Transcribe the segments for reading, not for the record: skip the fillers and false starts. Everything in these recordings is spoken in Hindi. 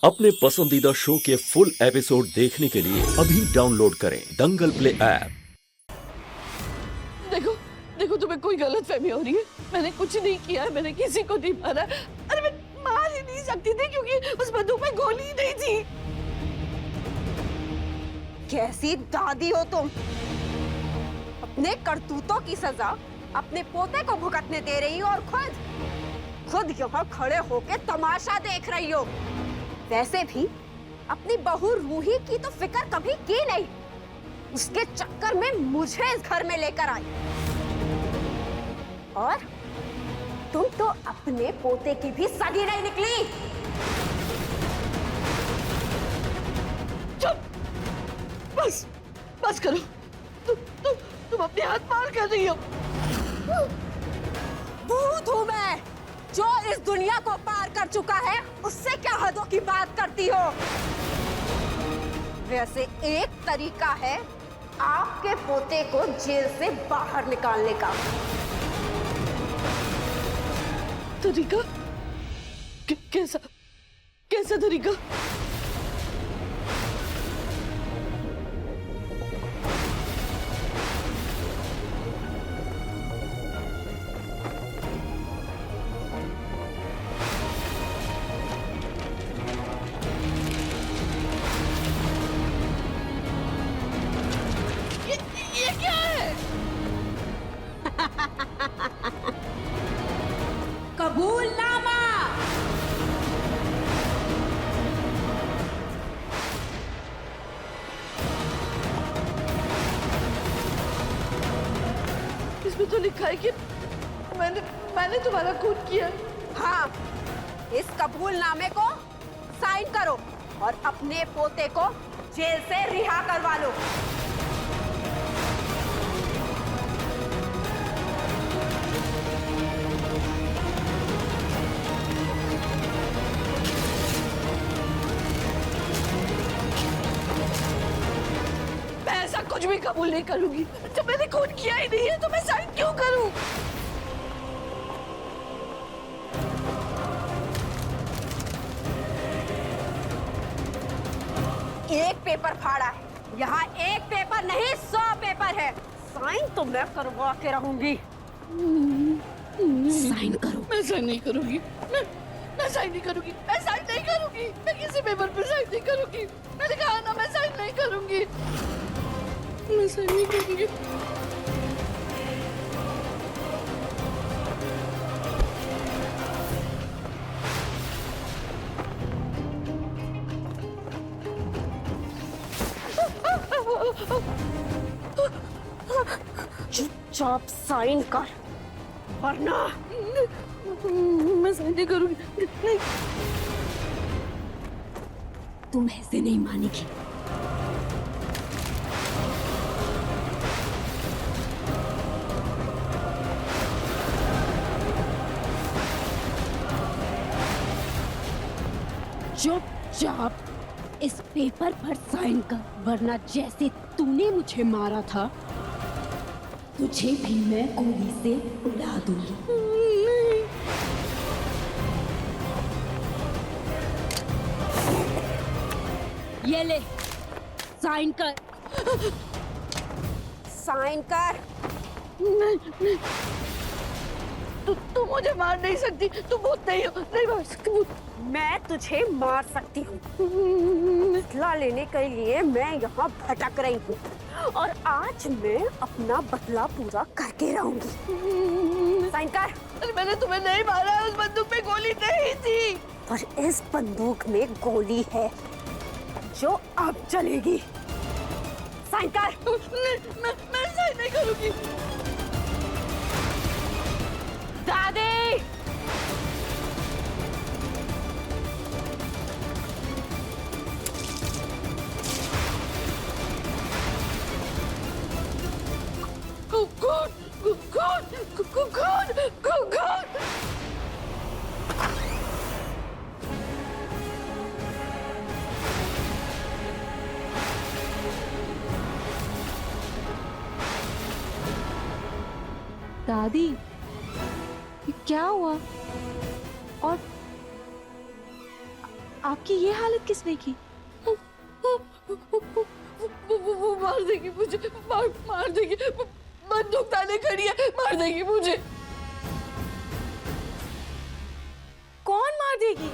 अपने पसंदीदा शो के फुल एपिसोड देखने के लिए अभी डाउनलोड करें दंगल प्ले ऐप। देखो देखो, तुम्हें कोई गलत फहमी हो रही है। मैंने कुछ नहीं किया है, मैंने किसी को नहीं मारा। अरे मैं मार ही नहीं सकती थी क्योंकि उस बंदूक में गोली ही नहीं थी। कैसी दादी हो तुम? अपने करतूतों की सजा अपने पोते को भुगतने दे रही हो और खुद यहाँ खड़े होके तमाशा देख रही हो। वैसे भी अपनी बहू रूही की तो फिक्र कभी की नहीं। उसके चक्कर में मुझे इस घर में लेकर आई और तुम तो अपने पोते की भी सगी नहीं निकली। चुप, बस बस करो। तुम अपने हाथ पार कर रही हो। भूत हूं मैं जो इस दुनिया को पार कर चुका है, उससे क्या हदों की बात करती हो? वैसे एक तरीका है आपके पोते को जेल से बाहर निकालने का। तरीका? कैसा तरीका? ये क्या है? कबूलनामा। इसमें तो लिखा है कि मैंने तुम्हारा खून किया। हाँ, इस कबूलनामे को साइन करो और अपने पोते को जेल से रिहा करवा लो। मैं ऐसा कुछ भी कबूल नहीं करूंगी। जब मैंने खून किया ही नहीं है तो मैं साइन क्यों करूं? एक पेपर फाड़ा है, यहाँ एक पेपर नहीं 100 पेपर है। साइन तो मैं करवा के रहूंगी। साइन करो। मैं साइन नहीं करूंगी। मैं साइन नहीं करूंगी। मैं साइन नहीं करूंगी। मैं किसी पेपर पर साइन नहीं करूंगी। मैंने कहा ना, मैं साइन नहीं करूंगी। मैं साइन नहीं करूंगी। चुपचाप साइन कर, वरना मैं साइन नहीं करूंगी। नहीं। तुम ऐसे नहीं मानेगी। चुपचाप इस पेपर पर साइन कर, वरना जैसे तूने मुझे मारा था तुझे भी मैं गोली से उड़ा दूंगी। ये ले, साइन कर। साइन कर। नहीं। तू मुझे मार नहीं सकती। तू भूत नहीं हो। नहीं मार सकती। मैं तुझे मार सकती हूँ। बदला लेने के लिए मैं यहाँ भटक रही हूँ और आज मैं अपना बदला पूरा करके रहूंगी। साइन कर। अरे मैंने तुम्हें नहीं मारा। उस बंदूक में गोली नहीं थी। पर इस बंदूक में गोली है जो अब चलेगी। साइन कर। मैं साइन नहीं करूंगी। दादी, खून। दादी, ये क्या हुआ? और आपकी ये हालत किसने की? वो मार देगी मुझे, मार देगी, बंदूक ताने खड़ी है, मार देगी मुझे। कौन मार देगी?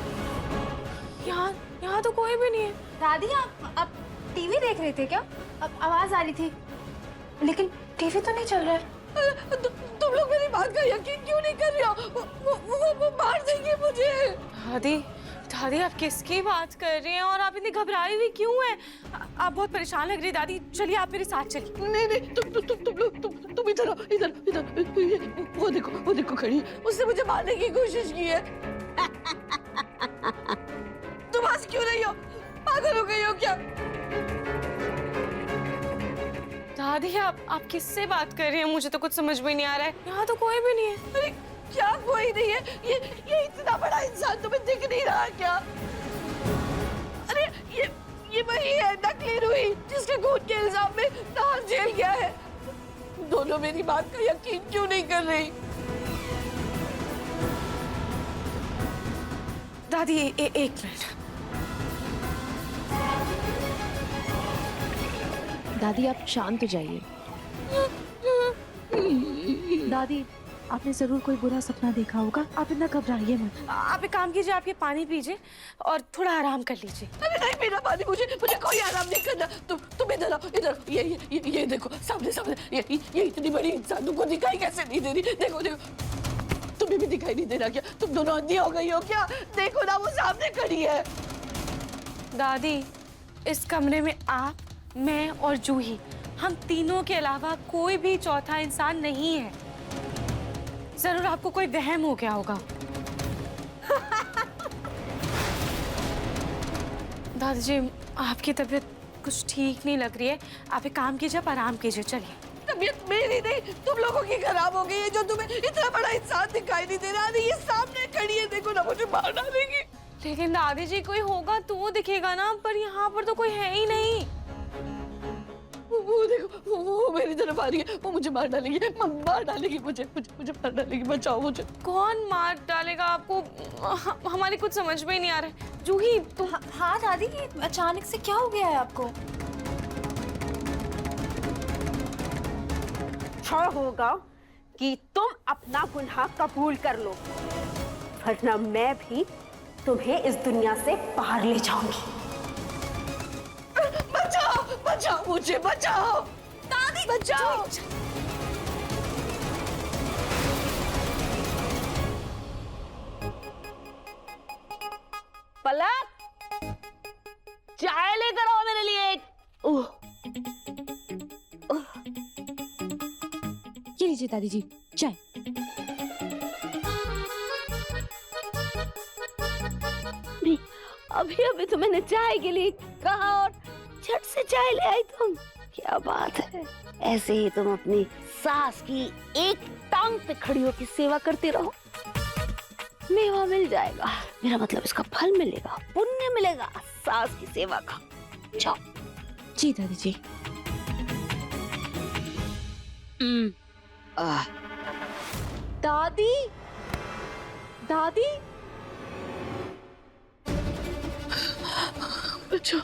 यहाँ तो कोई भी नहीं है। दादी आप टीवी देख रहे थे क्या? अब आवाज आ रही थी, लेकिन टीवी तो नहीं चल रहा है। तुम लोग मेरी बात का यकीन क्यों नहीं कर रहे हो? वो मार देंगे मुझे। दादी आप किसकी बात कर रही हैं और आप इतनी घबराई हुई क्यों हैं? आप बहुत परेशान लग रही हैं दादी। चलिए आप मेरे साथ चलिए। नहीं तुम इधर आओ, इधर। वो देखो खड़ी है, उसने मुझे मारने की कोशिश की है। तुम हंस क्यों रही हो? पागल हो गई हो क्या? दादी आप किससे बात कर रही हैं? मुझे तो कुछ समझ में नहीं आ रहा है। यहाँ तो कोई भी नहीं है। अरे क्या कोई नहीं है? ये इतना बड़ा इंसान तुम्हें दिख नहीं रहा क्या? अरे ये वही है नकली रूही जिसके खून के इल्जाम में नाहर जेल गया है। दोनों मेरी बात का यकीन क्यों नहीं कर रही? दादी एक मिनट। दादी आप शांत हो जाइए। दादी आपने जरूर कोई बुरा सपना देखा होगा, आप इतना घबराइए मत। आप एक काम कीजिए, आप ये पानी पीजिए और थोड़ा आराम कर लीजिए। अरे नहीं पीना पानी, मुझे कोई आराम नहीं करना। तुम इधर आओ, इधर। ये देखो सामने ये इतनी बड़ी इंसान तुमको दिखाई कैसे नहीं दे रही? देखो तुम्हें भी दिखाई नहीं दे रहा क्या? तुम दोनों अंधी हो गई हो क्या? देखो ना वो सामने खड़ी है। दादी इस कमरे में आप, मैं और जूही, हम तीनों के अलावा कोई भी चौथा इंसान नहीं है। जरूर आपको कोई वहम हो गया होगा। दादाजी आपकी तबीयत कुछ ठीक नहीं लग रही है। आप एक काम कीजिए, आप आराम कीजिए। चलिए। तबीयत मेरी नहीं, तुम लोगों की खराब हो गई है जो तुम्हें इतना बड़ा इंसान दिखाई नहीं दे रहा। ये सामने खड़ी है, देखो ना, मुझे मार डालेगी। लेकिन दादी जी कोई होगा तो दिखेगा ना, पर यहाँ पर तो कोई है ही नहीं। वो देखो वो मेरी तरफ आ रही है, वो मुझे मार डालेगी, मार डालेगी मुझे मार डालेगी। बचाओ मुझे। कौन मार डालेगा आपको? हमारी कुछ समझ में ही नहीं आ रहा है। जूही तुम। हाँ दादी, ये अचानक से क्या हो गया है आपको? अच्छा होगा कि तुम अपना गुनाह कबूल कर लो, वरना मैं भी तुम्हें इस दुनिया से बाहर ले जाऊंगी। बचाओ मुझे, बचाओ दादी, बचाओ। पलक, चाय लेकर आओ मेरे लिए। ये लीजिए दादी जी चाय। अभी तो मैंने चाय के लिए कहा और झट से चाय ले आई तुम। क्या बात है, ऐसे ही तुम अपनी सास की एक टांग पे खड़ी होकर सेवा करती रहो, मेवा मिल जाएगा। मेरा मतलब इसका फल मिलेगा, पुण्य मिलेगा सास की सेवा का। जाओ। जी दादी जी। दादी दादी बचाओ।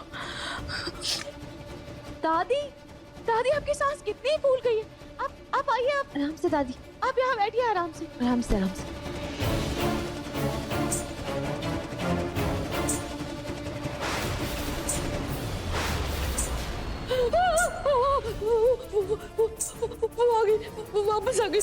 दादी दादी आपकी सांस कितनी फूल गई है। आप आइए, आप आराम से दादी, आप यहाँ बैठिए आराम से। वो आ गई, वो वापस आ गई।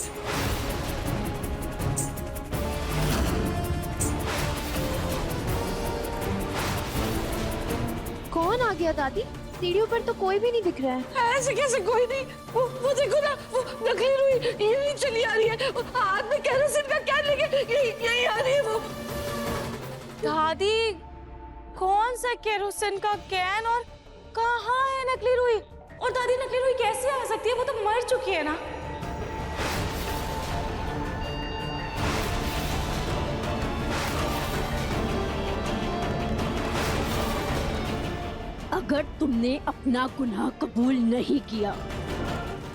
कौन आ गया दादी? सीढ़ियों पर तो कोई भी नहीं दिख रहा है। ऐसे कैसे कोई नहीं? वो देखो ना, वो नकली रूही यही चली आ रही है। हाथ में केरोसिन का कैन लेके यही आ रही है वो। दादी कौन सा केरोसिन का कैन और कहाँ है नकली रूही? और दादी नकली रूही कैसे आ सकती है? वो तो मर चुकी है ना। अगर तुमने अपना गुनाह कबूल नहीं किया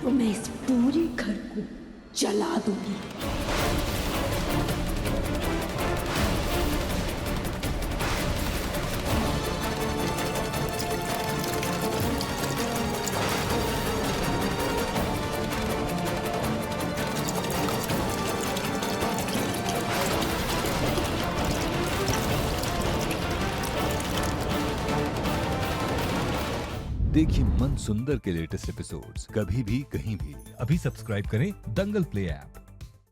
तो मैं इस पूरे घर को जला दूंगी। देखिए मन सुंदर के लेटेस्ट एपिसोड्स कभी भी कहीं भी। अभी सब्सक्राइब करें दंगल प्ले ऐप।